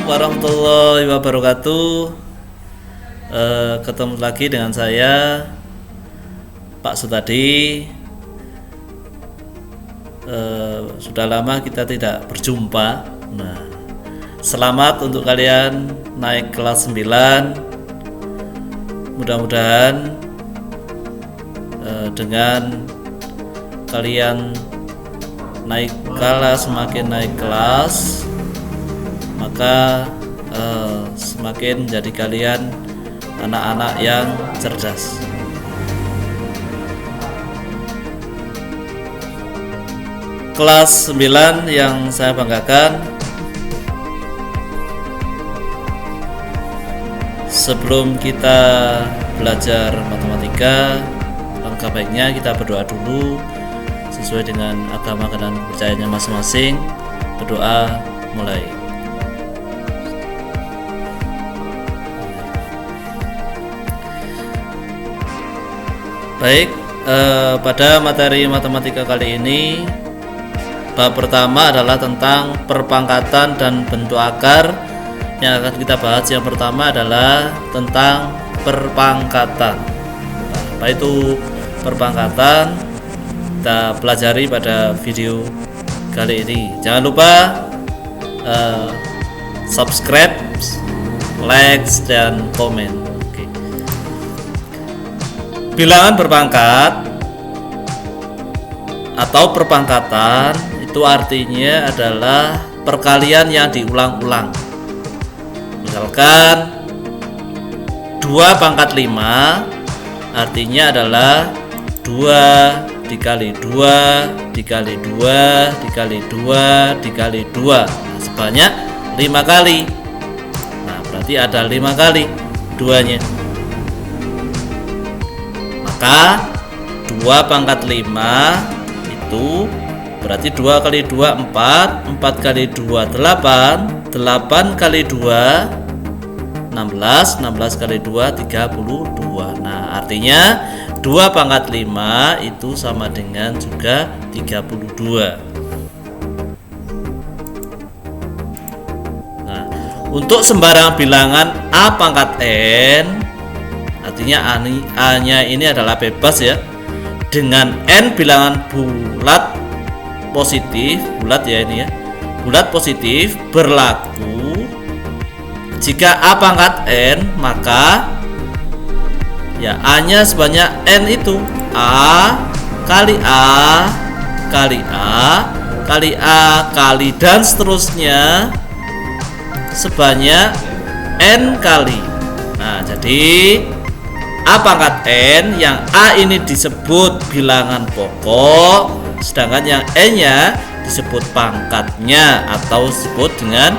warahmatullahi wabarakatuh. Ketemu lagi dengan saya Pak Sutadi. Sudah lama kita tidak berjumpa. Nah, selamat untuk kalian naik kelas 9. Mudah-mudahan dengan kalian semakin naik kelas, maka semakin menjadi kalian anak-anak yang cerdas. Kelas 9 yang saya banggakan, sebelum kita belajar matematika, langkah baiknya kita berdoa dulu sesuai dengan agama dan kepercayaannya masing-masing. Berdoa mulai. Baik, pada materi matematika kali ini, bab pertama adalah tentang perpangkatan dan bentuk akar. Yang akan kita bahas yang pertama adalah tentang perpangkatan. Apa itu perpangkatan? Kita pelajari pada video kali ini. Jangan lupa subscribe, like, dan komen. Oke. Bilangan berpangkat atau perpangkatan itu artinya adalah perkalian yang diulang-ulang. Misalkan 2 pangkat 5 artinya adalah 2 dikali 2 dikali 2 dikali 2 dikali 2, nah, sebanyak 5 kali. Nah, berarti ada 5 kali 2-nya. Maka 2 pangkat 5 itu berarti 2 kali 2 4, 4 kali 2 8, 8 kali 2 16, 16 kali 2 32. Nah, artinya 2 pangkat 5 itu sama dengan juga 32. Nah, untuk sembarang bilangan A pangkat N, artinya A-nya ini adalah bebas ya, dengan N bilangan bulat positif, bulat ya ini ya, bulat positif berlaku jika A pangkat N, maka ya A-nya sebanyak N itu A kali A kali A kali A kali dan seterusnya sebanyak N kali. Nah, jadi A pangkat N, yang A ini disebut bilangan pokok, sedangkan yang N-nya disebut pangkatnya atau disebut dengan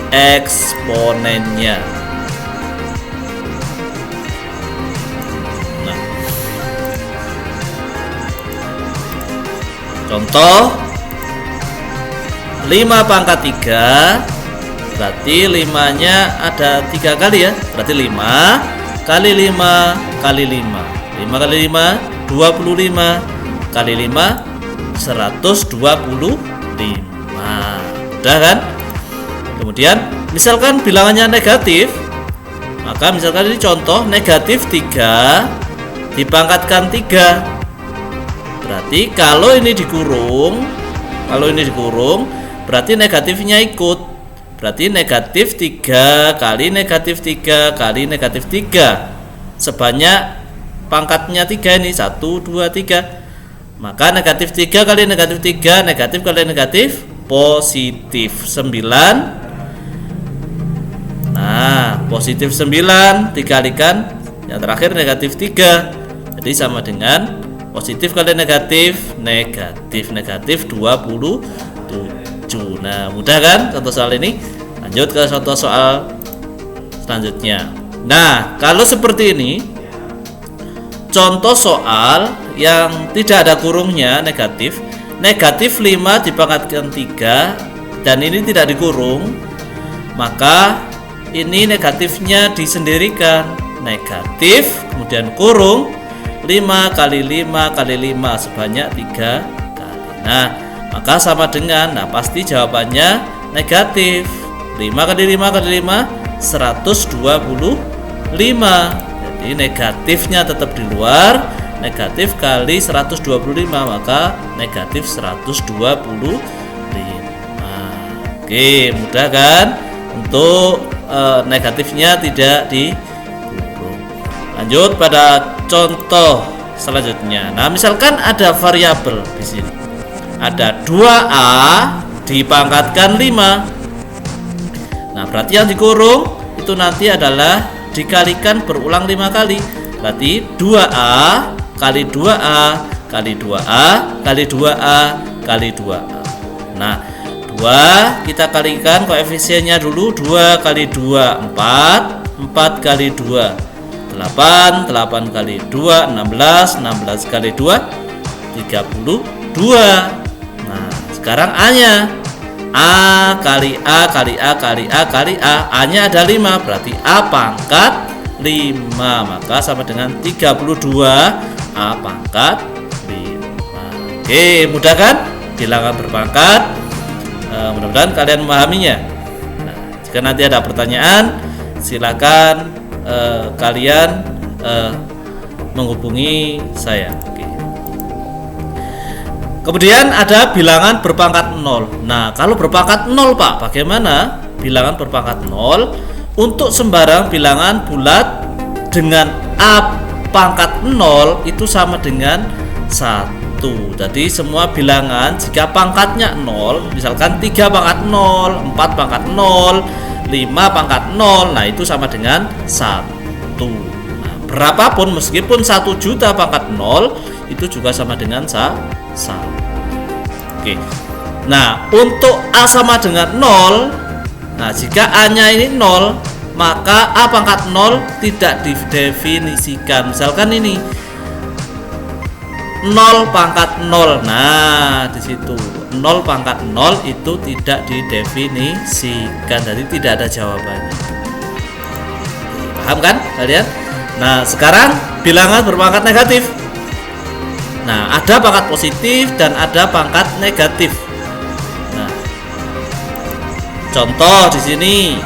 eksponennya. Contoh 5 pangkat 3, berarti 5-nya ada 3 kali ya, berarti 5 kali 5 kali 5, 5 kali 5 25, kali 5 125. Udah kan? Kemudian misalkan bilangannya negatif, maka misalkan ini contoh negatif 3 dipangkatkan 3. Berarti kalau ini dikurung, berarti negatifnya ikut. Berarti negatif 3 kali negatif 3 kali negatif 3 sebanyak pangkatnya 3 ini 1 2 3. Maka negatif 3 kali negatif 3, negatif kali negatif positif 9. Nah, positif 9 dikalikan yang terakhir negatif 3, jadi sama dengan positif kali negatif, negatif 27. Nah, mudah kan contoh soal ini? Lanjut ke contoh soal selanjutnya. Nah, kalau seperti ini, contoh soal yang tidak ada kurungnya, negatif 5 dipangkatkan 3 dan ini tidak dikurung, maka ini negatifnya disendirikan, negatif kemudian kurung 5 kali 5 kali 5 sebanyak 3 kali. Nah, maka sama dengan, pasti jawabannya negatif. 5 kali 5 kali 5 125. Jadi negatifnya tetap di luar. Negatif kali 125, maka negatif 125. Oke, mudah kan? Untuk negatifnya tidak dikurung. Lanjut pada contoh selanjutnya. Nah, misalkan ada variabel di sini. Ada 2A dipangkatkan 5. Nah, berarti yang dikurung itu nanti adalah dikalikan berulang 5 kali. Berarti 2A kali 2A kali 2A kali 2A kali 2A. Nah, 2 kita kalikan koefisiennya dulu. 2 kali 2 4, 4 kali 2 8, 8 kali 2 16, 16 kali 2 32. Nah, sekarang A-nya A kali A kali A kali A kali A. A-nya ada 5, berarti A pangkat 5, maka sama dengan 32 A pangkat 5. Oke, mudah kan? Bilangan berpangkat. Mudah-mudahan kalian memahaminya. Nah, jika nanti ada pertanyaan, silakan kalian menghubungi saya. Oke. Kemudian ada bilangan berpangkat 0. Nah, kalau berpangkat 0, Pak, bagaimana? Bilangan berpangkat 0 untuk sembarang bilangan bulat dengan A pangkat 0 itu sama dengan 1. Jadi semua bilangan jika pangkatnya 0, misalkan 3 pangkat 0, 4 pangkat 0, 5 pangkat 0, nah itu sama dengan 1. Nah, berapapun, meskipun 1 juta pangkat 0 itu juga sama dengan 1. Oke. Nah, untuk A sama dengan 0, nah jika A-nya ini 0, maka A pangkat 0 tidak didefinisikan. Misalkan ini 0 pangkat 0. Nah, di situ 0 pangkat 0 itu tidak didefinisikan, jadi tidak ada jawabannya. Paham kan kalian? Nah, sekarang bilangan berpangkat negatif. Nah, ada pangkat positif dan ada pangkat negatif. Nah, contoh di sini.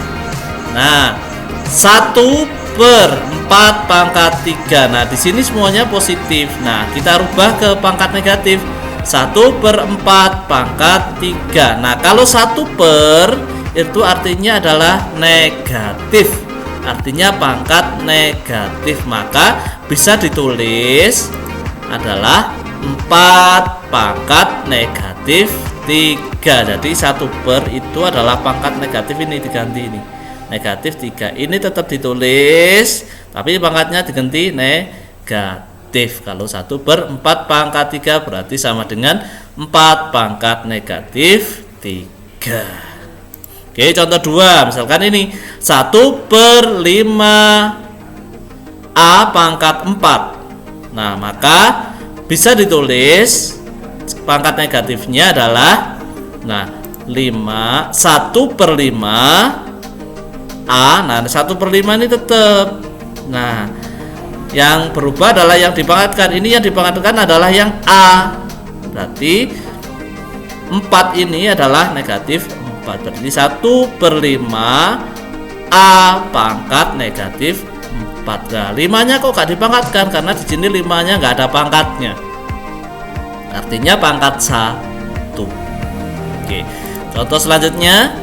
Nah, 1/4 pangkat 3. Nah, di sini semuanya positif. Nah, kita rubah ke pangkat negatif. 1/4 pangkat 3. Nah, kalau 1/, itu artinya adalah negatif. Artinya pangkat negatif. Maka bisa ditulis adalah 4 pangkat negatif 3. Jadi 1/, itu adalah pangkat negatif, ini diganti ini. Negatif 3 ini tetap ditulis, tapi pangkatnya diganti negatif. Kalau 1/4 pangkat 3 berarti sama dengan 4 pangkat negatif 3. Oke, contoh 2, misalkan ini 1/5 A pangkat 4. Nah, maka bisa ditulis pangkat negatifnya adalah 1/5 A. Nah, 1/5 ini tetap. Nah, yang berubah adalah yang dipangkatkan. Ini yang dipangkatkan adalah yang A. Berarti 4 ini adalah negatif 4. Berarti 1/5 A pangkat negatif 4. Nah, 5-nya kok gak dipangkatkan? Karena di sini 5-nya gak ada pangkatnya. Artinya pangkat 1. Oke. Contoh selanjutnya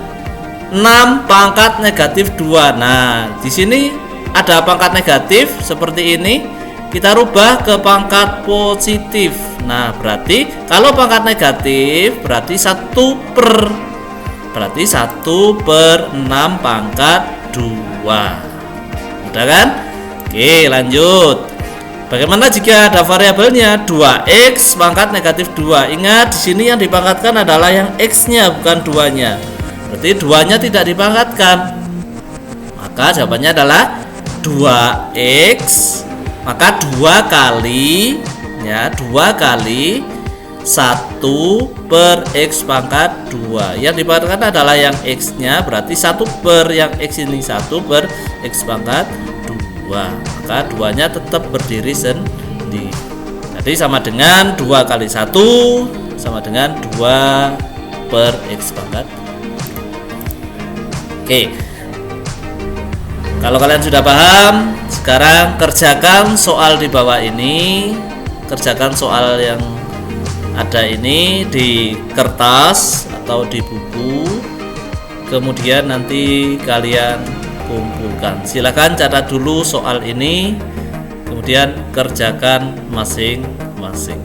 6 pangkat negatif 2. Nah, di sini ada pangkat negatif seperti ini. Kita rubah ke pangkat positif. Nah, berarti kalau pangkat negatif berarti 1/, berarti 1/6 pangkat 2. Mudah kan? Oke, lanjut. Bagaimana jika ada variabelnya 2x pangkat negatif 2? Ingat, di sini yang dipangkatkan adalah yang x-nya, bukan 2-nya. Berarti 2-nya tidak dipangkatkan. Maka jawabannya adalah 2x. Maka 2 kali 1/x pangkat 2. Yang dipangkatkan adalah yang x-nya, berarti 1/, yang x ini 1/x pangkat 2. Maka 2-nya tetap berdiri sendiri. Jadi sama dengan 2 kali 1 sama dengan 2/x pangkat. Oke, kalau kalian sudah paham, sekarang kerjakan soal di bawah ini. Kerjakan soal yang ada ini di kertas atau di buku. Kemudian nanti kalian kumpulkan. Silakan catat dulu soal ini, kemudian kerjakan masing-masing.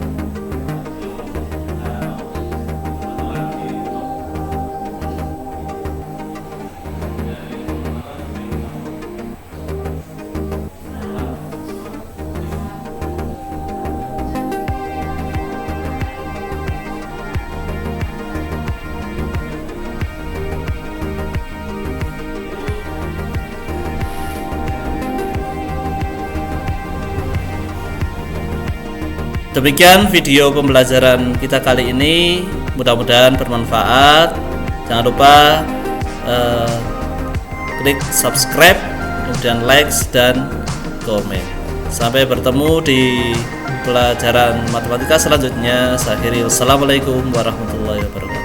Demikian video pembelajaran kita kali ini, mudah-mudahan bermanfaat. Jangan lupa klik subscribe, kemudian like dan komen. Sampai bertemu di pelajaran matematika selanjutnya. Saya akhiri, wassalamualaikum warahmatullahi wabarakatuh.